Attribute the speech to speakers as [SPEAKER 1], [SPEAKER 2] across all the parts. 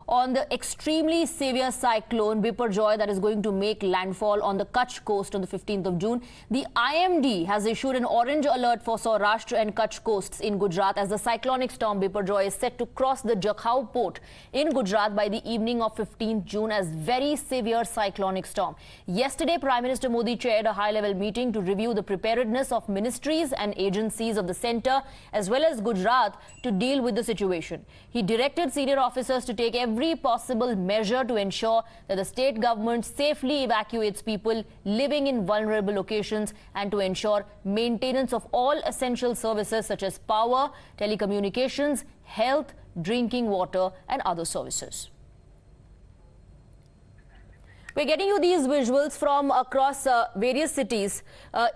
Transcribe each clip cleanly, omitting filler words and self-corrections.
[SPEAKER 1] on the extremely severe cyclone Biparjoy that is going to make landfall on the Kutch coast on the 15th of June. The IMD has issued an orange alert for Saurashtra and Kutch coasts in Gujarat as the cyclonic storm Biparjoy is set to cross the Jakhau port in Gujarat by the evening of 15th June as very severe cyclonic storm. Yesterday, Prime Minister Modi chaired a high-level meeting to review the preparedness of ministries and agencies of the centre as well as Gujarat to deal with the situation. He directed senior officers to take every possible measure to ensure that the state government safely evacuates people living in vulnerable locations and to ensure maintenance of all essential services such as power, telecommunications, health, drinking water and other services. We're getting you these visuals from across various cities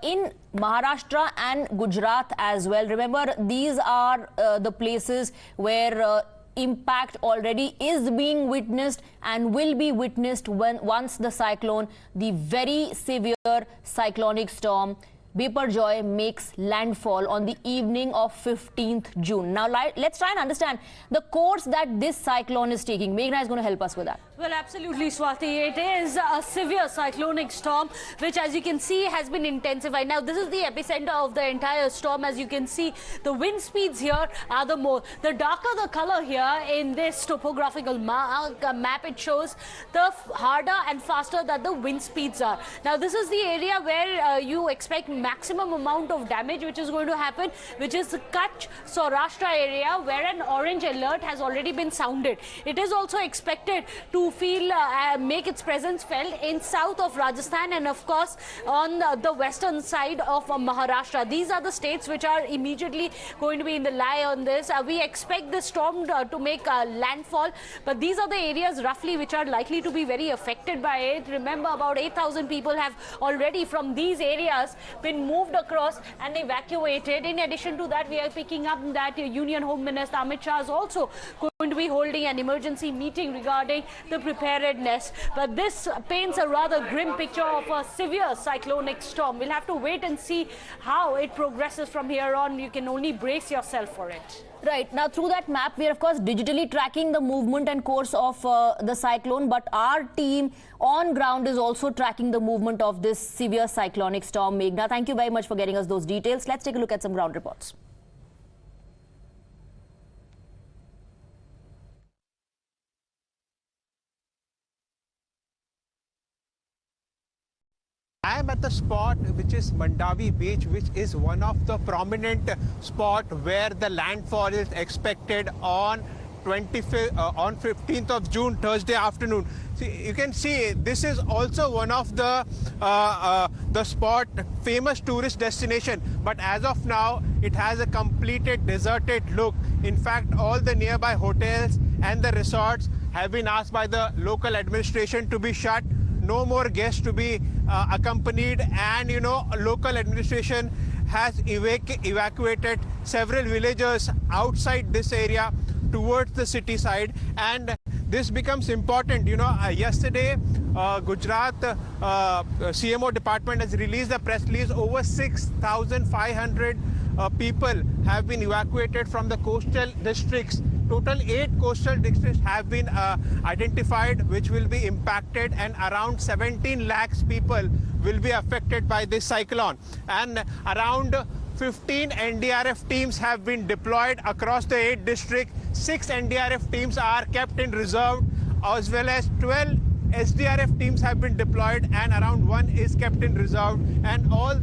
[SPEAKER 1] in Maharashtra and Gujarat as well. Remember, these are the places where impact already is being witnessed and will be witnessed once the cyclone, the very severe cyclonic storm Biparjoy makes landfall on the evening of 15th June. Now, let's try and understand the course that this cyclone is taking. Meghna is going to help us with that.
[SPEAKER 2] Well, absolutely, Swati. It is a severe cyclonic storm, which, as you can see, has been intensified. Now, this is the epicenter of the entire storm. As you can see, the wind speeds here are the darker the color here in this topographical map, it shows the harder and faster that the wind speeds are. Now, this is the area where you expect maximum amount of damage which is going to happen, which is the Kutch, Saurashtra area where an orange alert has already been sounded. It is also expected to make its presence felt in south of Rajasthan and of course on the western side of Maharashtra. These are the states which are immediately going to be in the lie on this. We expect the storm to make landfall, but these are the areas roughly which are likely to be very affected by it. Remember, about 8,000 people have already from these areas been moved across and evacuated. In addition to that, we are picking up that Union Home Minister Amit Shah is also going to be holding an emergency meeting regarding the preparedness. But this paints a rather grim picture of a severe cyclonic storm. We'll have to wait and see how it progresses from here on. You can only brace yourself for it.
[SPEAKER 1] Right. Now, through that map, we are, of course, digitally tracking the movement and course of the cyclone. But our team on ground is also tracking the movement of this severe cyclonic storm. Meghna, thank you very much for getting us those details. Let's take a look at some ground reports.
[SPEAKER 3] I am at the spot which is Mandavi Beach, which is one of the prominent spot where the landfall is expected on 15th of June, Thursday afternoon. See, you can see this is also one of the spot famous tourist destination, but as of now it has a completed deserted look. In fact, all the nearby hotels and the resorts have been asked by the local administration to be shut. No more guests to be accompanied, and local administration has evacuated several villagers outside this area towards the city side, and this becomes important. Yesterday Gujarat CMO department has released a press release. Over 6,500 people have been evacuated from the coastal districts. Total 8 coastal districts have been identified which will be impacted, and around 17 lakhs people will be affected by this cyclone. And around 15 NDRF teams have been deployed across the 8 districts. 6 NDRF teams are kept in reserve, as well as 12 SDRF teams have been deployed, and around 1 is kept in reserve. And all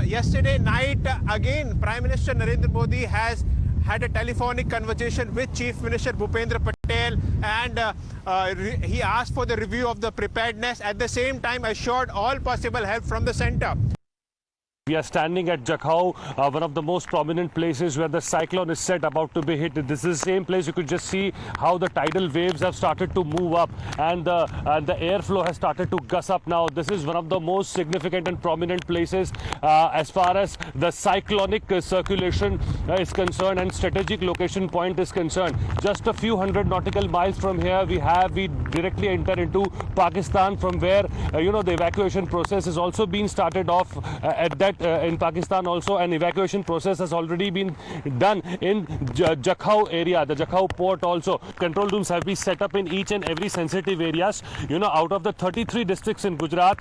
[SPEAKER 3] yesterday night, again, Prime Minister Narendra Modi has had a telephonic conversation with Chief Minister Bhupendra Patel, and he asked for the review of the preparedness, at the same time assured all possible help from the centre.
[SPEAKER 4] We are standing at Jakhau, one of the most prominent places where the cyclone is set about to be hit. This is the same place. You could just see how the tidal waves have started to move up, and the airflow has started to gust up now. This is one of the most significant and prominent places as far as the cyclonic circulation is concerned and strategic location point is concerned. Just a few hundred nautical miles from here, we directly enter into Pakistan, from where the evacuation process is also being started off at that in Pakistan also. An evacuation process has already been done in Jakhau area, the Jakhau port also. Control rooms have been set up in each and every sensitive areas. Out of the 33 districts in Gujarat,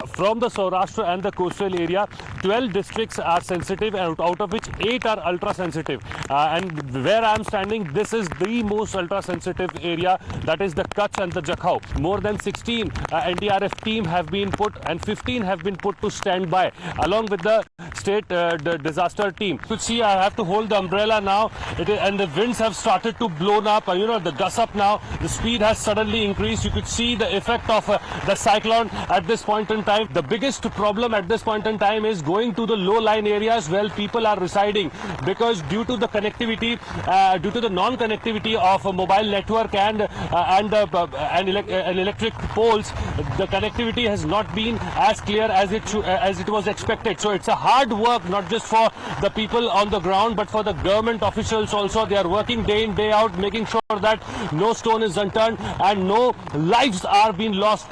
[SPEAKER 4] from the Saurashtra and the coastal area, 12 districts are sensitive, and out of which 8 are ultra sensitive. And where I am standing, this is the most ultra sensitive area, that is the Kutch and the Jakhau. More than 16 NDRF team have been put, and 15 have been put to standby along with the state the disaster team. You see, I have to hold the umbrella now, and the winds have started to blow up. The gust up now, the speed has suddenly increased. You could see the effect of the cyclone at this point in time. The biggest problem at this point in time is going to the low-lying areas where people are residing, because due to the connectivity, due to the non-connectivity of a mobile network and electric poles, the connectivity has not been as clear as it was expected. So it's a hard work, not just for the people on the ground, but for the government officials also. They are working day in, day out, making sure that no stone is unturned and no lives are being lost.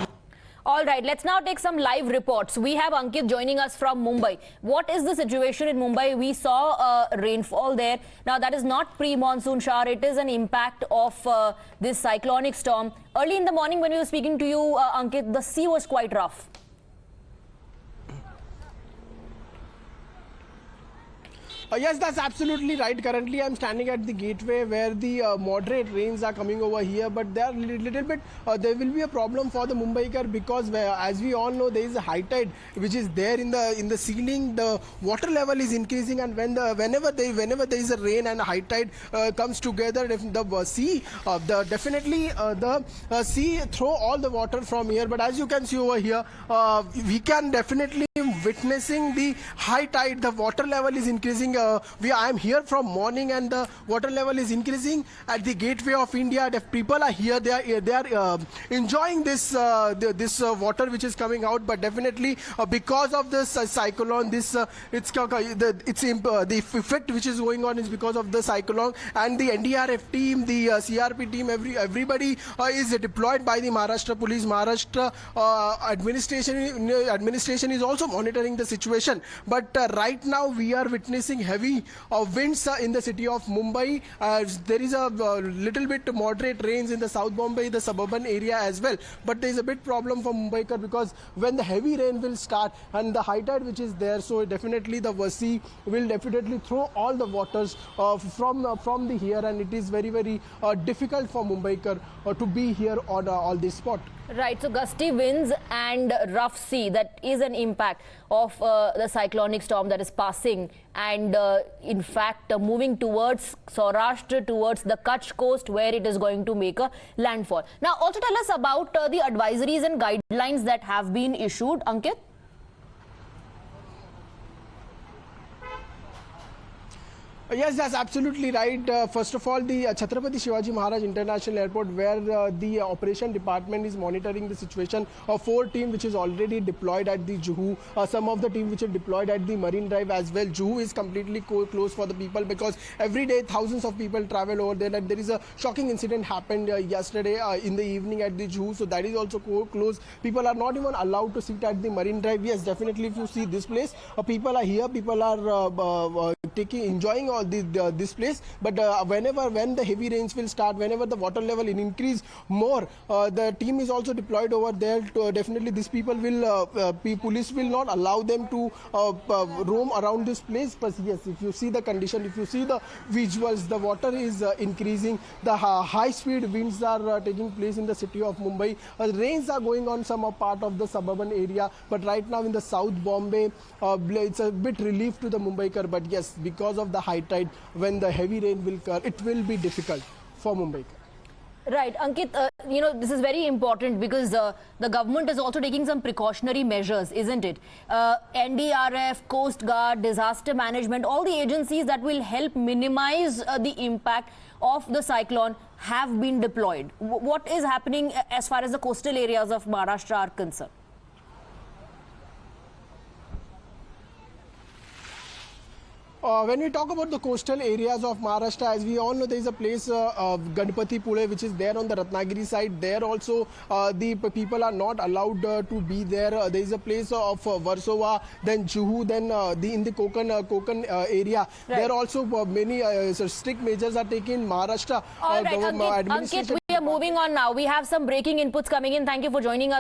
[SPEAKER 1] All right, let's now take some live reports. We have Ankit joining us from Mumbai. What is the situation in Mumbai? We saw rainfall there. Now, that is not pre-monsoon shower. It is an impact of this cyclonic storm. Early in the morning when we were speaking to you, Ankit, the sea was quite rough.
[SPEAKER 5] Yes, that's absolutely right. Currently, I'm standing at the gateway where the moderate rains are coming over here, but there will be a problem for the Mumbaikar, because as we all know, there is a high tide which is there in the ceiling. The water level is increasing, and whenever there is a rain and a high tide comes together, the sea sea throw all the water from here. But as you can see over here, we can definitely witnessing the high tide. The water level is increasing. I am here from morning, and the water level is increasing at the gateway of India. The people are here. They are enjoying this water which is coming out. But definitely because of this cyclone, the effect which is going on is because of the cyclone. And the NDRF team, the CRP team, everybody is deployed by the Maharashtra police. Maharashtra administration is also monitoring the situation. But right now we are witnessing heavy winds in the city of Mumbai. There is a little bit moderate rains in the South Bombay, the suburban area as well. But there is a bit problem for Mumbaikar, because when the heavy rain will start and the high tide which is there, so definitely the sea will definitely throw all the waters from the here, and it is very, very difficult for Mumbaikar to be here on all this spot.
[SPEAKER 1] Right, so gusty winds and rough sea, that is an impact of the cyclonic storm that is passing, and in fact moving towards Saurashtra, towards the Kutch coast, where it is going to make a landfall. Now also tell us about the advisories and guidelines that have been issued, Ankit.
[SPEAKER 5] Yes, that's absolutely right. First of all, the Chhatrapati Shivaji Maharaj International Airport, where the operation department is monitoring the situation. 4 team which is already deployed at the Juhu. Some of the team which are deployed at the Marine Drive as well. Juhu is completely closed for the people, because every day thousands of people travel over there, and there is a shocking incident happened yesterday in the evening at the Juhu. So that is also closed. People are not even allowed to sit at the Marine Drive. Yes, definitely, if you see this place, people are here. People are enjoying all this place. But when the heavy rains will start, whenever the water level will increase more, the team is also deployed over there. Definitely these people will, police will not allow them to roam around this place. But yes, if you see the condition, if you see the visuals, the water is increasing. The high speed winds are taking place in the city of Mumbai. Rains are going on some part of the suburban area, but right now in the South Bombay, it's a bit relief to the Mumbaikar. But yes, because of the high tide, when the heavy rain will come, it will be difficult for Mumbai.
[SPEAKER 1] Right, Ankit, this is very important, because the government is also taking some precautionary measures, isn't it? NDRF, Coast Guard, disaster management, all the agencies that will help minimize the impact of the cyclone have been deployed. What is happening as far as the coastal areas of Maharashtra are concerned?
[SPEAKER 5] When we talk about the coastal areas of Maharashtra, as we all know, there is a place Ganpati Pule, which is there on the Ratnagiri side. There also the people are not allowed to be there. There is a place of Warsaw, then Juhu, then in the Konkan area.
[SPEAKER 1] Right.
[SPEAKER 5] There also many strict measures are taken. Maharashtra
[SPEAKER 1] All right, Ankit, we are moving on now. We have some breaking inputs coming in. Thank you for joining us.